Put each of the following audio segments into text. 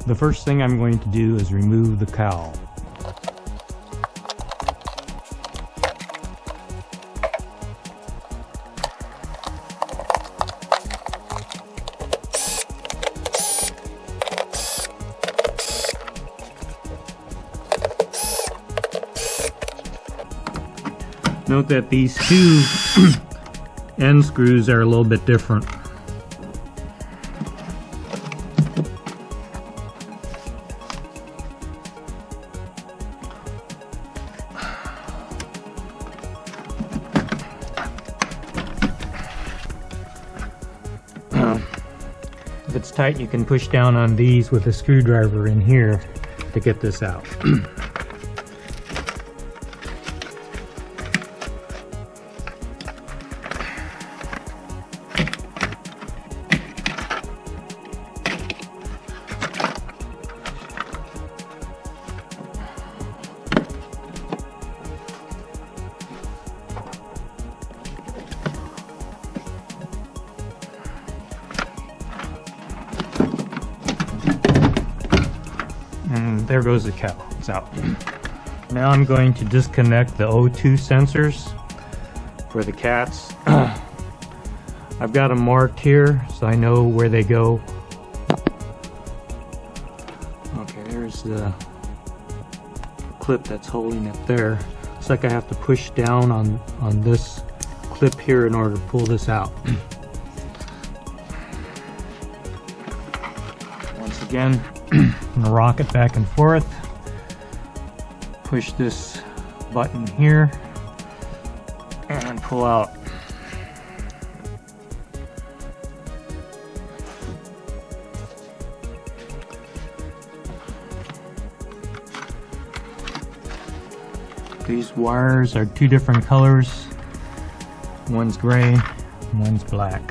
The first thing I'm going to do is remove the cowl. Note that these two end screws are a little bit different. If it's tight, you can push down on these with a screwdriver in here to get this out. And there goes the cowl, it's out. Now I'm going to disconnect the O2 sensors for the cats. I've got them marked here so I know where they go. Okay, there's the clip that's holding it there. Looks like I have to push down on this clip here in order to pull this out. Once again, I'm going to rock it back and forth. Push this button here and pull out. These wires are two different colors. One's gray, one's black.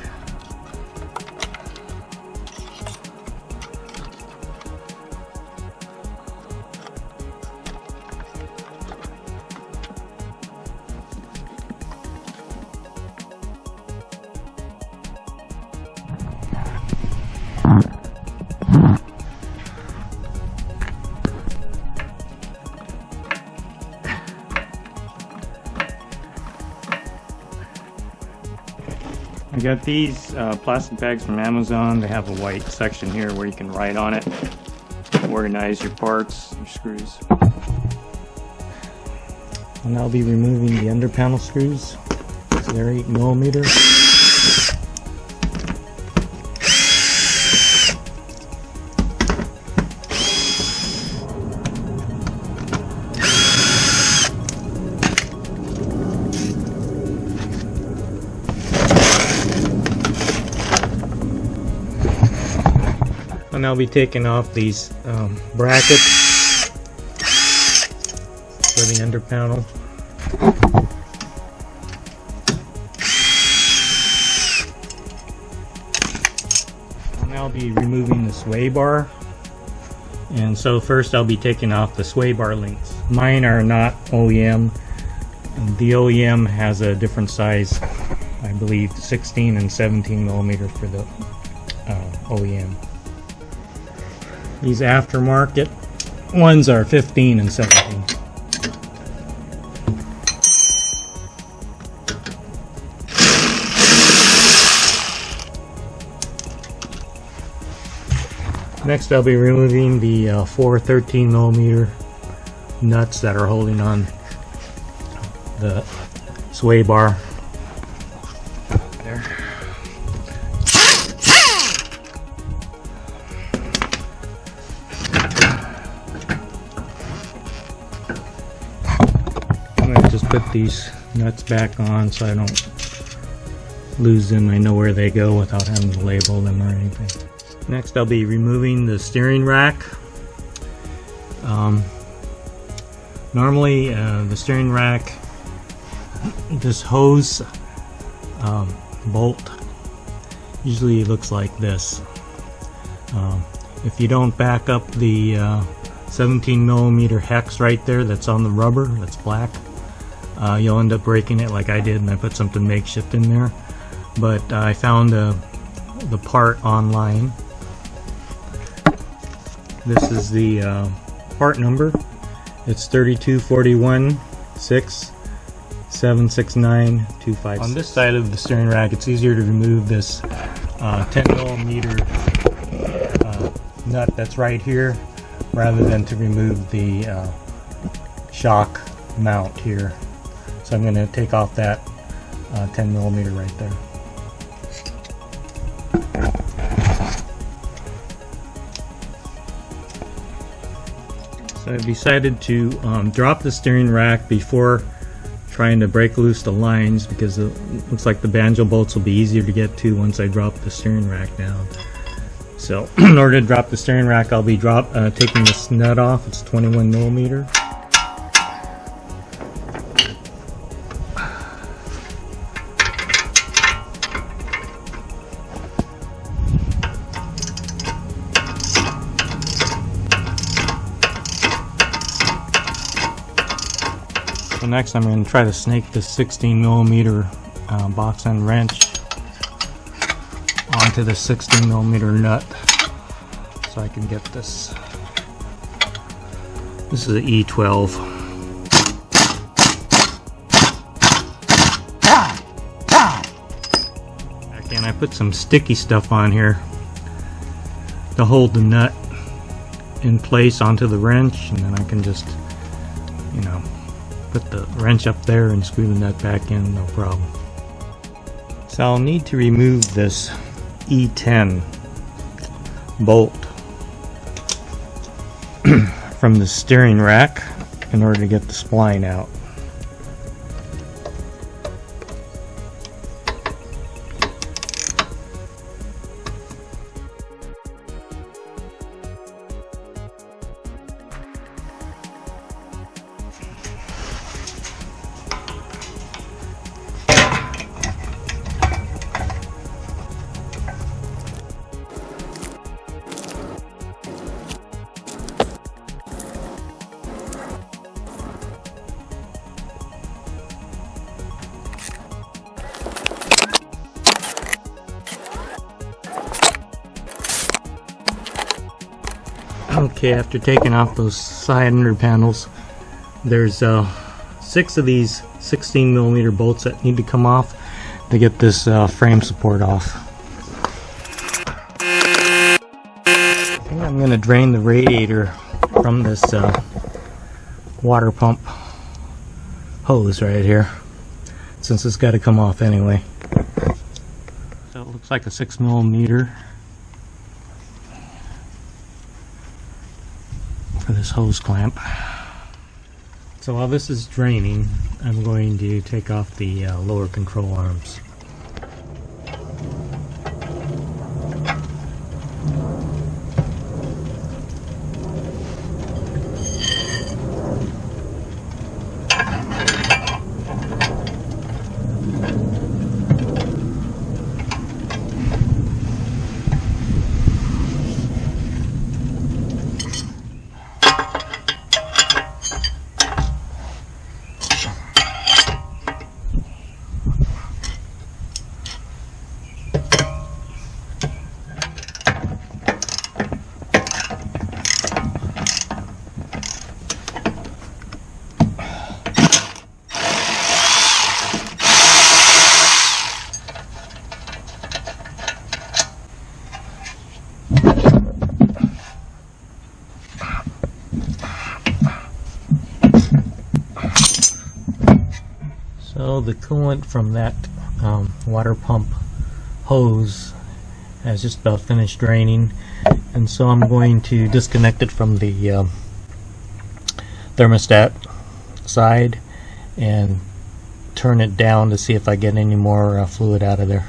I got these plastic bags from Amazon. They have a white section here where you can write on it, organize your parts, your screws. And I'll be removing the under panel screws. So they're 8mm. And I'll be taking off these brackets for the under panel. And I'll be removing the sway bar. And so first I'll be taking off the sway bar links. Mine are not OEM. The OEM has a different size, I believe 16 and 17mm for the OEM. These aftermarket ones are 15 and 17. Next I'll be removing the 4 13mm nuts that are holding on the sway bar. There. I'm going to just put these nuts back on so I don't lose them. I know where they go without having to label them or anything. Next I'll be removing the steering rack. Normally the steering rack, this hose bolt usually looks like this. If you don't back up the 17mm hex right there that's on the rubber, that's black, you'll end up breaking it like I did, and I put something makeshift in there. But I found the part online. This is the part number. It's 3241-6-769-25. On this side of the steering rack, it's easier to remove this 10mm nut that's right here, rather than to remove the shock mount here. So I'm going to take off that 10mm right there. So I've decided to drop the steering rack before trying to break loose the lines, because it looks like the Banjo bolts will be easier to get to once I drop the steering rack down. So in order to drop the steering rack, I'll be taking this nut off. It's 21mm. So next I'm going to try to snake this 16mm box end wrench onto the 16mm nut so I can get this. This is an E12. And I put some sticky stuff on here to hold the nut in place onto the wrench, and then I can just, you know, put the wrench up there and screw the nut back in, no problem. So I'll need to remove this E10 bolt from the steering rack in order to get the spline out. Okay, after taking off those side under panels, there's 6 of these 16mm bolts that need to come off to get this frame support off. I think I'm going to drain the radiator from this water pump hose right here, since it's got to come off anyway. So it looks like a 6mm for this hose clamp. So while this is draining, I'm going to take off the lower control arms. So the coolant from that water pump hose has just about finished draining, and so I'm going to disconnect it from the thermostat side and turn it down to see if I get any more fluid out of there.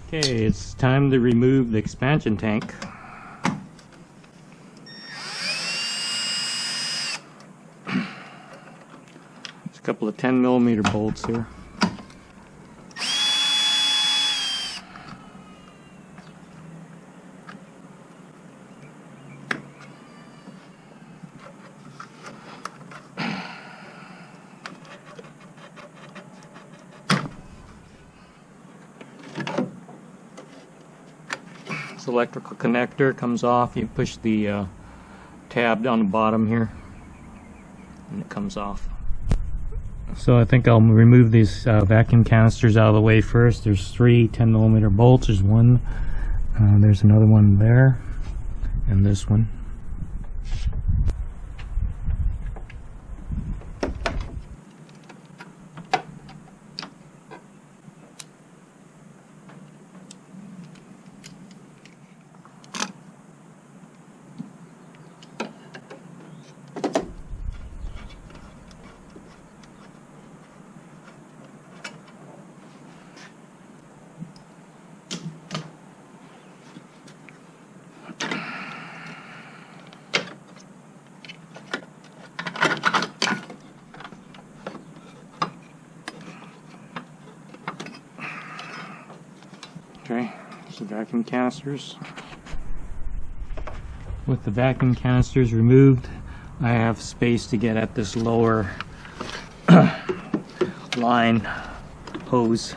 Okay, it's time to remove the expansion tank. There's a couple of 10mm bolts here. Electrical connector comes off. You push the tab down the bottom here and it comes off. So I think I'll remove these vacuum canisters out of the way first. There's 3 10mm bolts. There's one, there's another one there, and this one. Okay, so vacuum canisters. With the vacuum canisters removed, I have space to get at this lower line hose.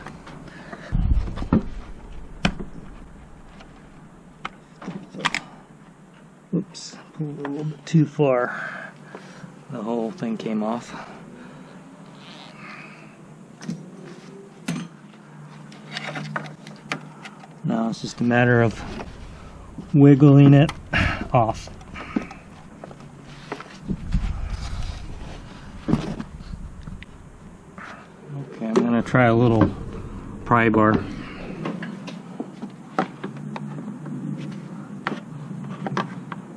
Oops, a little bit too far. The whole thing came off. Now it's just a matter of wiggling it off. Okay, I'm going to try a little pry bar.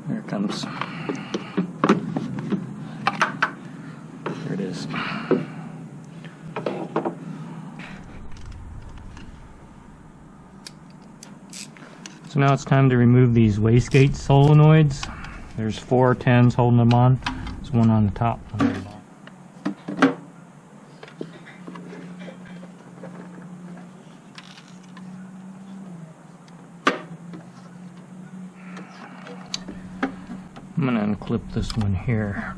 There it comes. There it is. So now it's time to remove these wastegate solenoids. There's 4 10s holding them on. There's one on the top. I'm going to unclip this one here.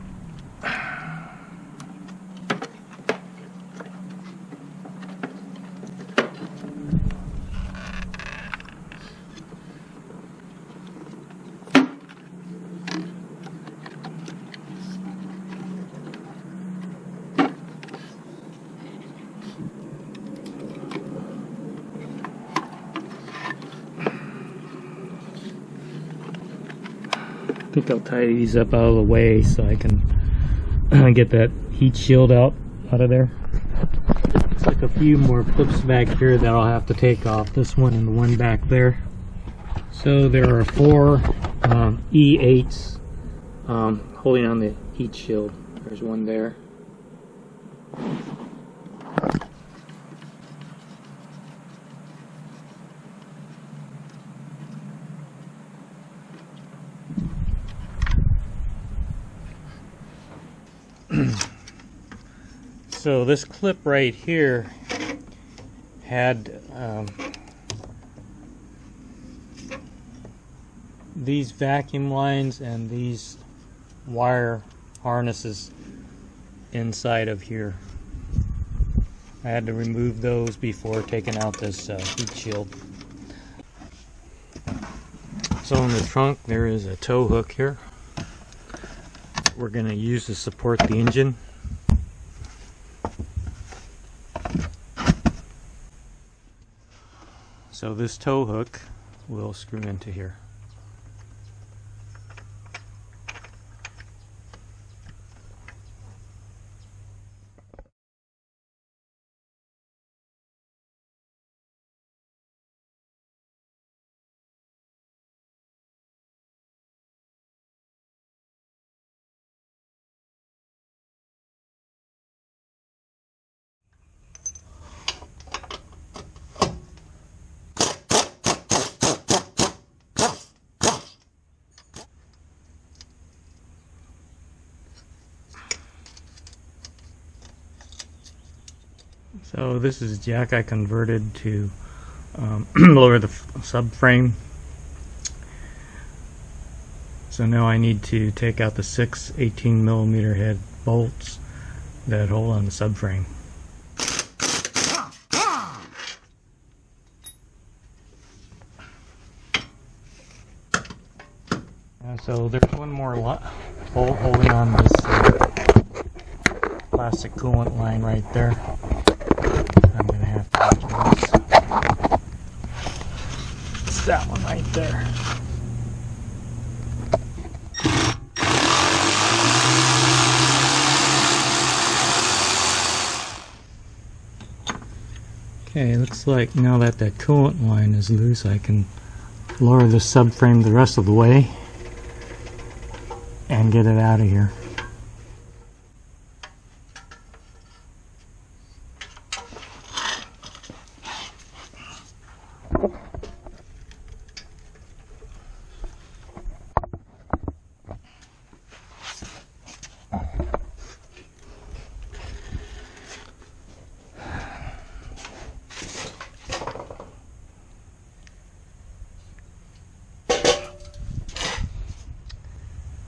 I think I'll tie these up out of the way so I can get that heat shield out of there. Looks like a few more clips back here that I'll have to take off. This one and the one back there. So there are 4 E8s holding on the heat shield. There's one there. So this clip right here had these vacuum lines and these wire harnesses inside of here. I had to remove those before taking out this heat shield. So in the trunk there is a tow hook here. We're going to use to support the engine. So this tow hook will screw into here. So this is jack I converted to lower the subframe. So now I need to take out the 6 18mm head bolts that hold on the subframe. So there's one more bolt holding on this plastic coolant line right there. I'm going to have to adjust. It's that one right there. Okay, it looks like now that that coolant line is loose, I can lower the subframe the rest of the way and get it out of here.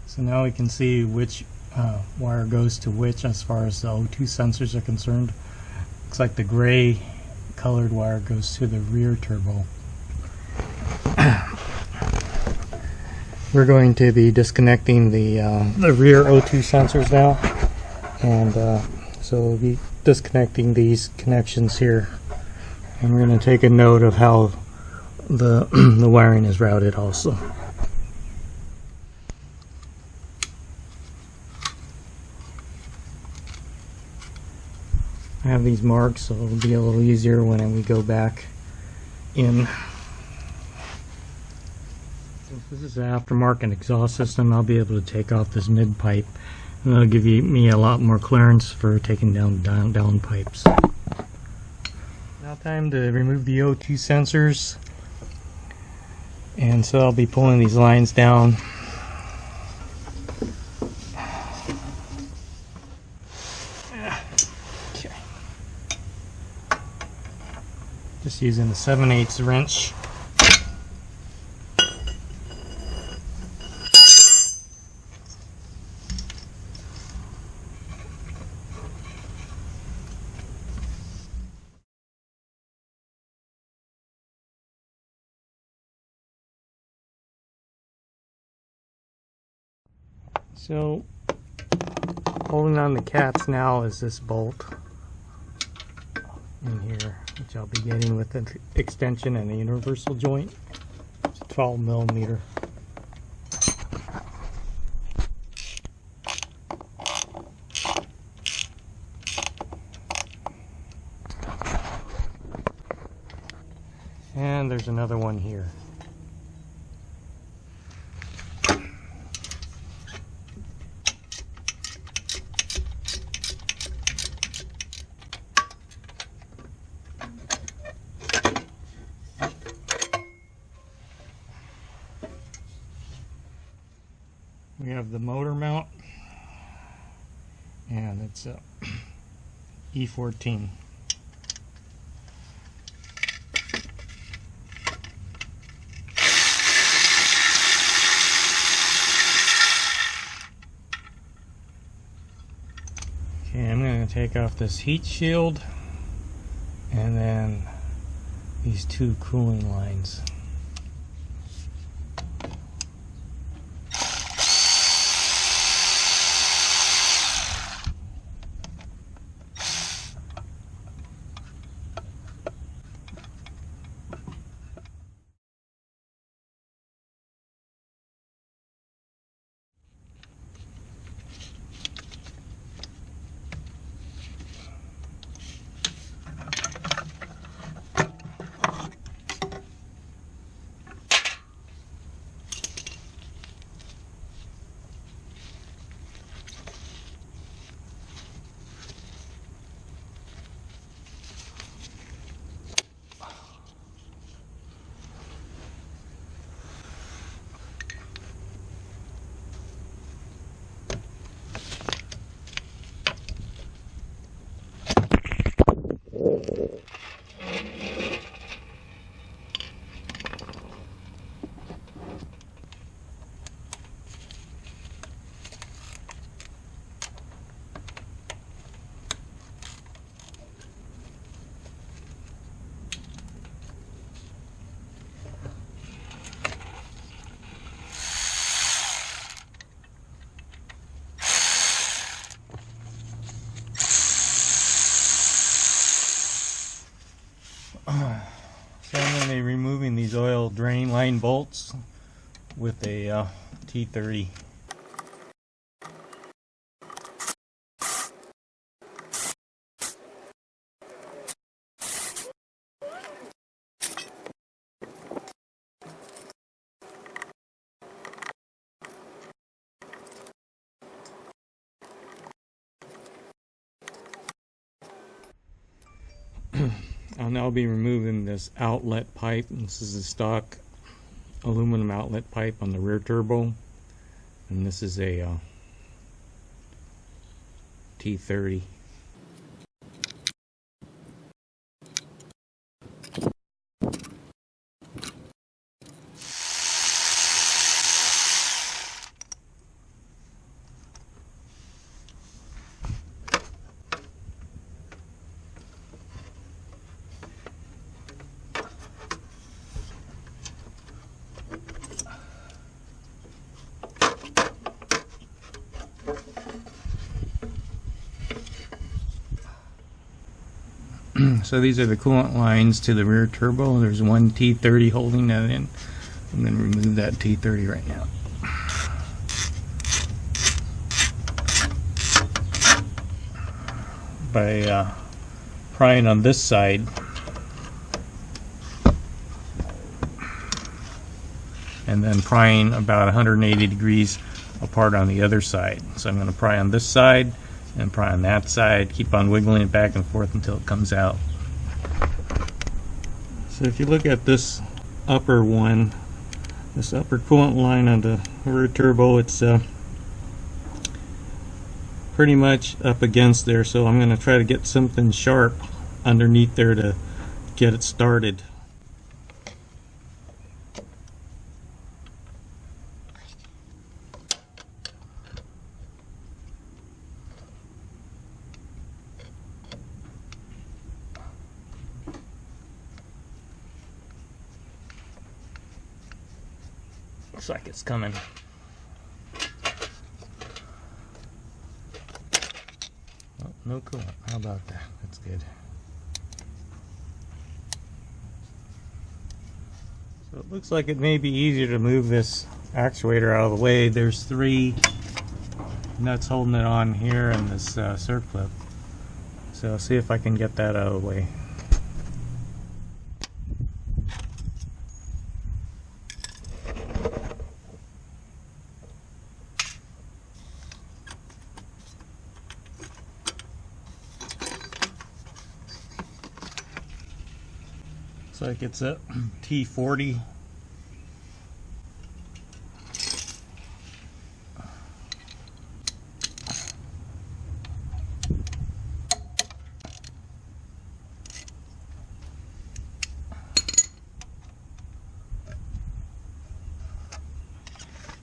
So now we can see which wire goes to which as far as the O2 sensors are concerned. Looks like the gray colored wire goes to the rear turbo. We're going to be disconnecting the rear O2 sensors now, and so we'll be disconnecting these connections here, and we're going to take a note of how the wiring is routed also. I have these marks, so it'll be a little easier when we go back in. Since this is an aftermarket exhaust system, I'll be able to take off this mid pipe, and that'll give me a lot more clearance for taking down pipes. Now time to remove the O2 sensors, and so I'll be pulling these lines down. Just using the 7/8 wrench. So holding on the caps now is this bolt in here, which I'll be getting with the extension and the universal joint. It's 12mm. And there's another one here. We have the motor mount, and it's a E14. Okay, I'm going to take off this heat shield and then these two cooling lines. So I'm going to be removing these oil drain line bolts with a T30. I'll now be removing this outlet pipe. This is a stock aluminum outlet pipe on the rear turbo, and this is a T30. So these are the coolant lines to the rear turbo. There's one T30 holding that in. I'm going to remove that T30 right now. By prying on this side, and then prying about 180 degrees apart on the other side. So I'm going to pry on this side and pry on that side, keep on wiggling it back and forth until it comes out. So if you look at this upper one, this upper coolant line on the rear turbo, it's pretty much up against there, so I'm going to try to get something sharp underneath there to get it started. Looks like it's coming. Oh, no coolant. How about that? That's good. So it looks like it may be easier to move this actuator out of the way. There's 3 nuts holding it on here and this circlip. So I'll see if I can get that out of the way. Looks like it's a T40.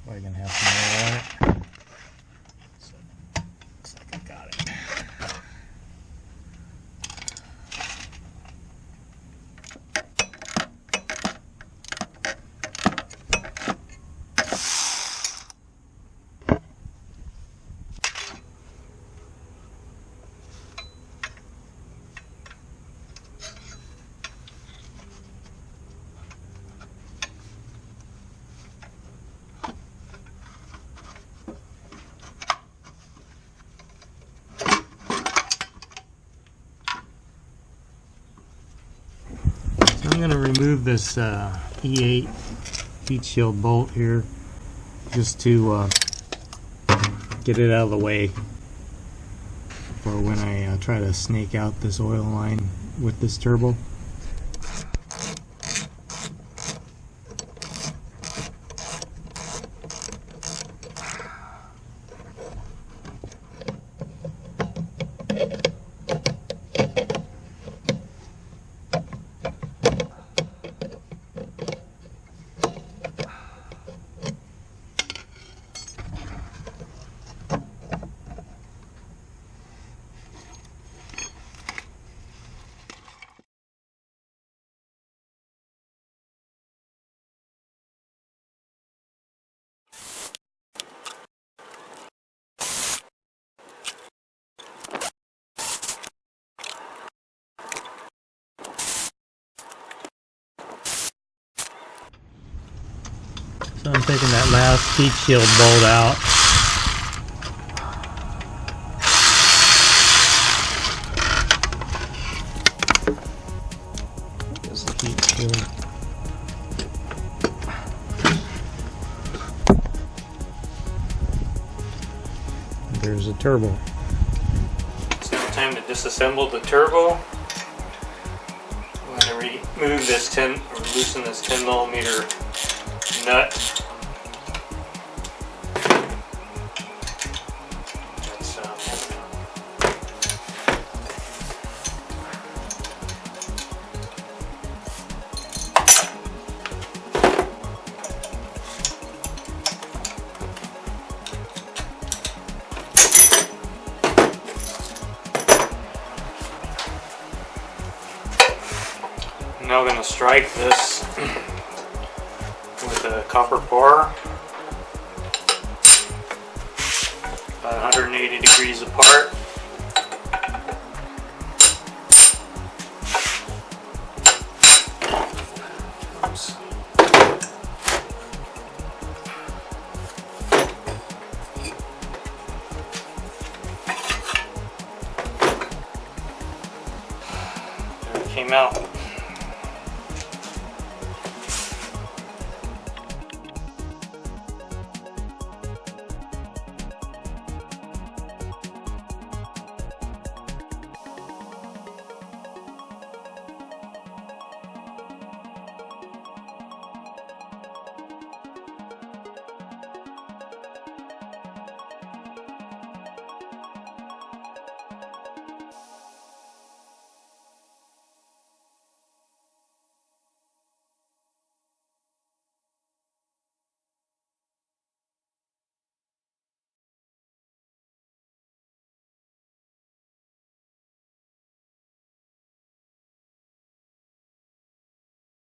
Probably gonna have some more on it. Looks like I got it. I'm going to remove this E8 heat shield bolt here just to get it out of the way for when I try to snake out this oil line with this turbo. So I'm taking that last heat shield bolt out. This is the heat shield. There's a turbo. It's now time to disassemble the turbo. I'm going to remove this loosen this 10mm nut. That's I'm now going to strike this with a copper bar, about 180 degrees apart.